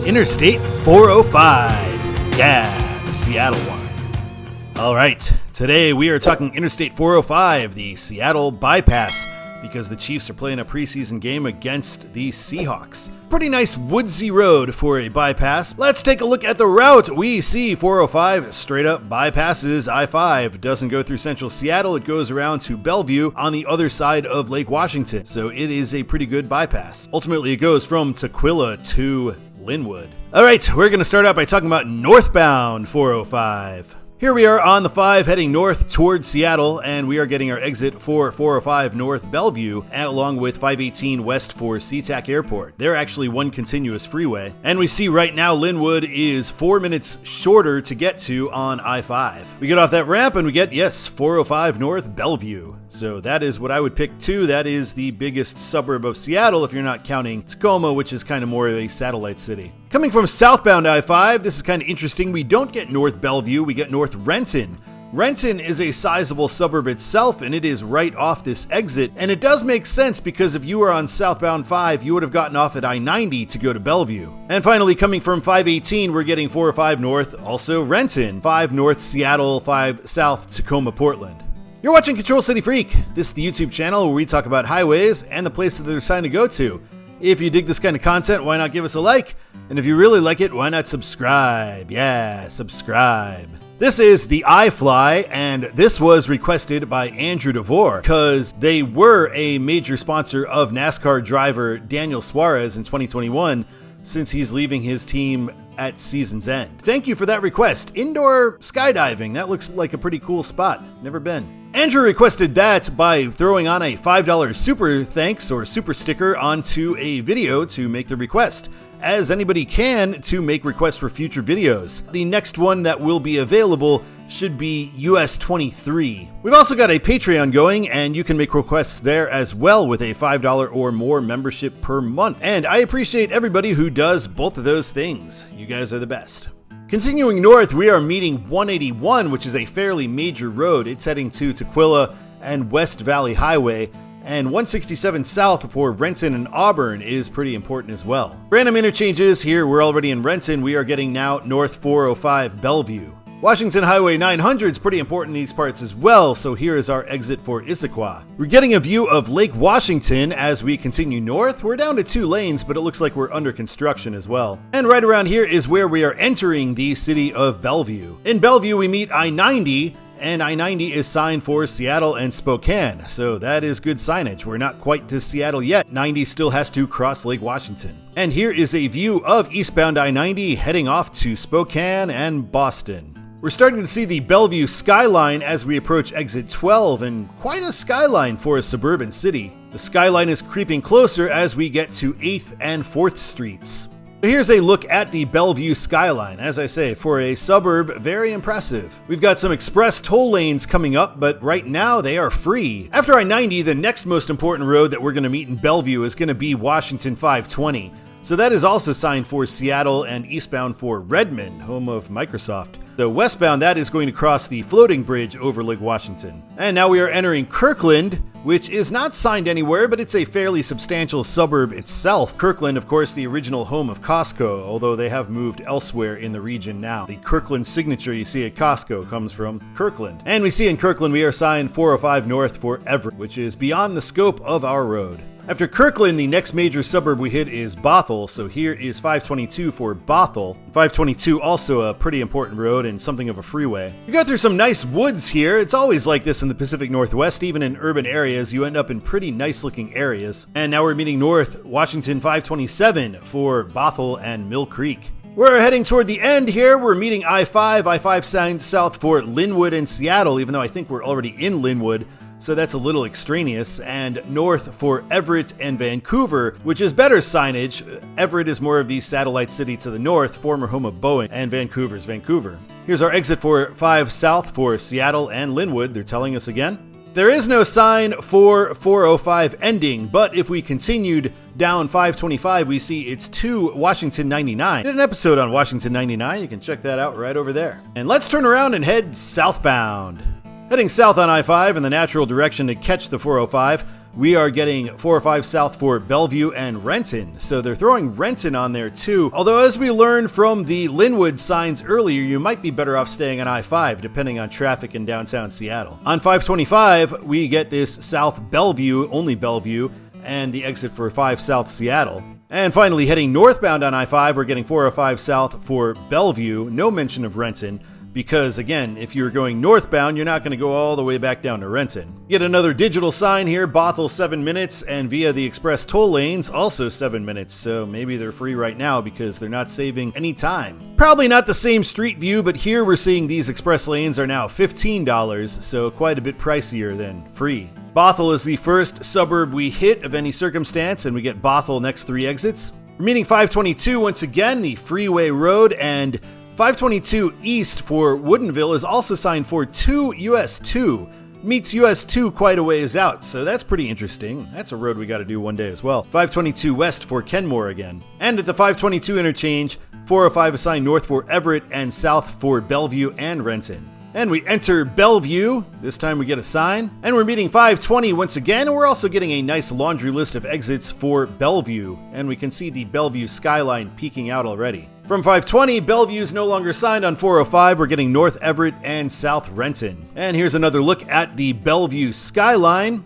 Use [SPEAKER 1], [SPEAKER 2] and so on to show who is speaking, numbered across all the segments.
[SPEAKER 1] Interstate 405. Yeah, the Seattle one. All right, today we are talking Interstate 405, the Seattle bypass, because the Chiefs are playing a preseason game against the Seahawks. Pretty nice woodsy road for a bypass. Let's take a look at the route. We see 405 straight up bypasses I-5. Doesn't go through central Seattle. It goes around to Bellevue on the other side of Lake Washington. So it is a pretty good bypass. Ultimately, it goes from Tukwila to Linwood. All right, we're going to start out by talking about northbound 405. Here we are on the 5 heading north towards Seattle, and we are getting our exit for 405 North Bellevue, along with 518 west for SeaTac Airport. They're actually one continuous freeway. And we see right now Linwood is 4 minutes shorter to get to on I-5. We get off that ramp and we get, yes, 405 North Bellevue. So that is what I would pick too. That is the biggest suburb of Seattle if you're not counting Tacoma, which is kind of more of a satellite city. Coming from southbound I-5, this is kind of interesting. We don't get North Bellevue, we get North Renton. Renton is a sizable suburb itself, and it is right off this exit. And it does make sense because if you were on southbound 5, you would have gotten off at I-90 to go to Bellevue. And finally, coming from 518, we're getting 405 North, also Renton, 5 North Seattle, 5 South Tacoma, Portland. You're watching Control City Freak. This is the YouTube channel where we talk about highways and the places they're assigned to go to. If you dig this kind of content, why not give us a like? And if you really like it, why not subscribe? Yeah, subscribe. This is the iFly, and this was requested by Andrew Devore because they were a major sponsor of NASCAR driver Daniel Suarez in 2021 since he's leaving his team at season's end. Thank you for that request. Indoor skydiving, that looks like a pretty cool spot. Never been. Andrew requested that by throwing on a $5 super thanks or super sticker onto a video to make the request, as anybody can to make requests for future videos. The next one that will be available should be US 23. We've also got a Patreon going, and you can make requests there as well with a $5 or more membership per month. And I appreciate everybody who does both of those things. You guys are the best. Continuing north, we are meeting 181, which is a fairly major road. It's heading to Tukwila and West Valley Highway, and 167 south for Renton and Auburn is pretty important as well. Random interchanges here. We're already in Renton. We are getting now North 405 Bellevue. Washington Highway 900 is pretty important in these parts as well, so here is our exit for Issaquah. We're getting a view of Lake Washington as we continue north. We're down to 2 lanes, but it looks like we're under construction as well. And right around here is where we are entering the city of Bellevue. In Bellevue, we meet I-90, and I-90 is signed for Seattle and Spokane, so that is good signage. We're not quite to Seattle yet. 90 still has to cross Lake Washington. And here is a view of eastbound I-90 heading off to Spokane and Boston. We're starting to see the Bellevue skyline as we approach exit 12, and quite a skyline for a suburban city. The skyline is creeping closer as we get to 8th and 4th Streets. Here's a look at the Bellevue skyline. As I say, for a suburb, very impressive. We've got some express toll lanes coming up, but right now they are free. After I-90, the next most important road that we're going to meet in Bellevue is going to be Washington 520. So that is also signed for Seattle, and eastbound for Redmond, home of Microsoft. The westbound, that is going to cross the floating bridge over Lake Washington. And now we are entering Kirkland, which is not signed anywhere, but it's a fairly substantial suburb itself. Kirkland, of course, the original home of Costco, although they have moved elsewhere in the region now. The Kirkland signature you see at Costco comes from Kirkland. And we see in Kirkland we are signed 405 North for Everett, which is beyond the scope of our road. After Kirkland, the next major suburb we hit is Bothell, so here is 522 for Bothell. 522 also a pretty important road and something of a freeway. You go through some nice woods here. It's always like this in the Pacific Northwest. Even in urban areas, you end up in pretty nice looking areas. And now we're meeting north Washington 527 for Bothell and Mill Creek. We're heading toward the end here. We're meeting I-5. I-5 signed south for Linwood and Seattle, even though I think we're already in Linwood. So that's a little extraneous, and north for Everett and Vancouver, which is better signage. Everett is more of the satellite city to the north, former home of Boeing, and Vancouver's Vancouver. Here's our exit for 5 south for Seattle and Linwood. They're telling us again. There is no sign for 405 ending, but if we continued down 525, we see it's to Washington 99. I did an episode on Washington 99. You can check that out right over there. And let's turn around and head southbound. Heading south on I-5 in the natural direction to catch the 405, we are getting 405 South for Bellevue and Renton. So they're throwing Renton on there too. Although as we learned from the Linwood signs earlier, you might be better off staying on I-5 depending on traffic in downtown Seattle. On 525, we get this South Bellevue, only Bellevue, and the exit for 5 South Seattle. And finally, heading northbound on I-5, we're getting 405 South for Bellevue, no mention of Renton, because again, if you're going northbound, you're not going to go all the way back down to Renton. Get another digital sign here, Bothell 7 minutes, and via the express toll lanes, also 7 minutes, so maybe they're free right now because they're not saving any time. Probably not the same street view, but here we're seeing these express lanes are now $15, so quite a bit pricier than free. Bothell is the first suburb we hit of any circumstance, and we get Bothell next 3 exits. We're meeting 522 once again, the freeway road, and 522 East for Woodinville is also signed for 2 US 2. Meets US 2 quite a ways out, so that's pretty interesting. That's a road we got to do one day as well. 522 West for Kenmore again. And at the 522 interchange, 405 assigned north for Everett and south for Bellevue and Renton. And we enter Bellevue. This time we get a sign. And we're meeting 520 once again, and we're also getting a nice laundry list of exits for Bellevue. And we can see the Bellevue skyline peeking out already. From 520, Bellevue is no longer signed on 405. We're getting North Everett and South Renton. And here's another look at the Bellevue skyline.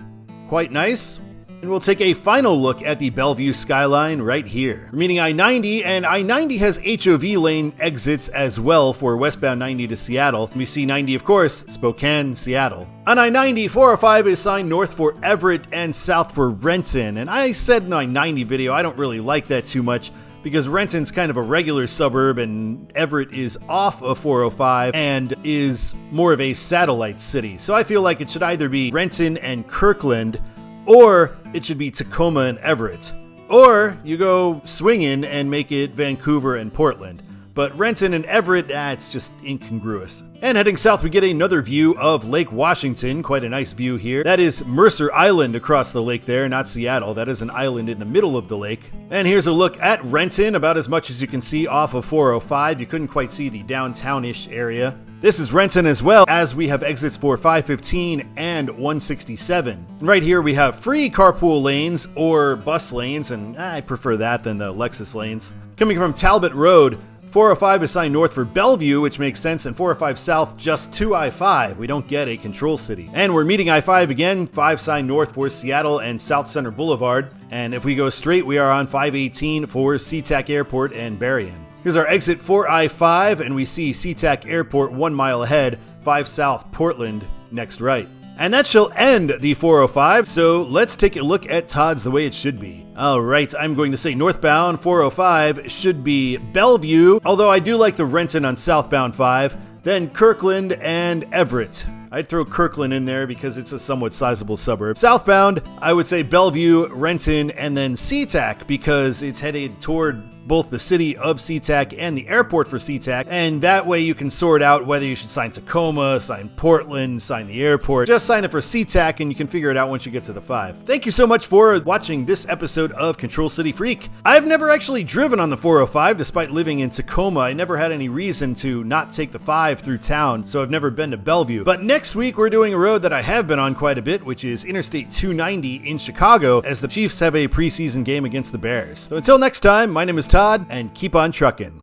[SPEAKER 1] Quite nice. And we'll take a final look at the Bellevue skyline right here. We're meeting I-90, and I-90 has HOV lane exits as well for westbound 90 to Seattle. And we see 90, of course, Spokane, Seattle. On I-90, 405 is signed north for Everett and south for Renton. And I said in my 90 video, I don't really like that too much, because Renton's kind of a regular suburb and Everett is off of 405 and is more of a satellite city. So I feel like it should either be Renton and Kirkland, or it should be Tacoma and Everett. Or you go swinging and make it Vancouver and Portland. But Renton and Everett, it's just incongruous. And heading south, we get another view of Lake Washington. Quite a nice view here. That is Mercer Island across the lake there, not Seattle. That is an island in the middle of the lake. And here's a look at Renton, about as much as you can see off of 405. You couldn't quite see the downtown-ish area. This is Renton as well, as we have exits for 515 and 167. And right here we have free carpool lanes or bus lanes, and I prefer that than the Lexus lanes. Coming from Talbot Road, 405 is signed north for Bellevue, which makes sense, and 405 south just to I-5. We don't get a control city. And we're meeting I-5 again, 5 signed north for Seattle and South Center Boulevard. And if we go straight, we are on 518 for SeaTac Airport and Berrien. Here's our exit for I-5, and we see SeaTac Airport 1 mile ahead, 5 South Portland next right. And that shall end the 405, so let's take a look at Todd's the way it should be. Alright, I'm going to say northbound 405 should be Bellevue, although I do like the Renton on southbound 5, then Kirkland and Everett. I'd throw Kirkland in there because it's a somewhat sizable suburb. Southbound, I would say Bellevue, Renton, and then SeaTac because it's headed toward both the city of SeaTac and the airport for SeaTac, and that way you can sort out whether you should sign Tacoma, sign Portland, sign the airport. Just sign it for SeaTac and you can figure it out once you get to the 5. Thank you so much for watching this episode of Control City Freak. I've never actually driven on the 405 despite living in Tacoma. I never had any reason to not take the 5 through town, so I've never been to Bellevue. But next week we're doing a road that I have been on quite a bit, which is Interstate 290 in Chicago, as the Chiefs have a preseason game against the Bears. So until next time, my name is Todd, and keep on trucking.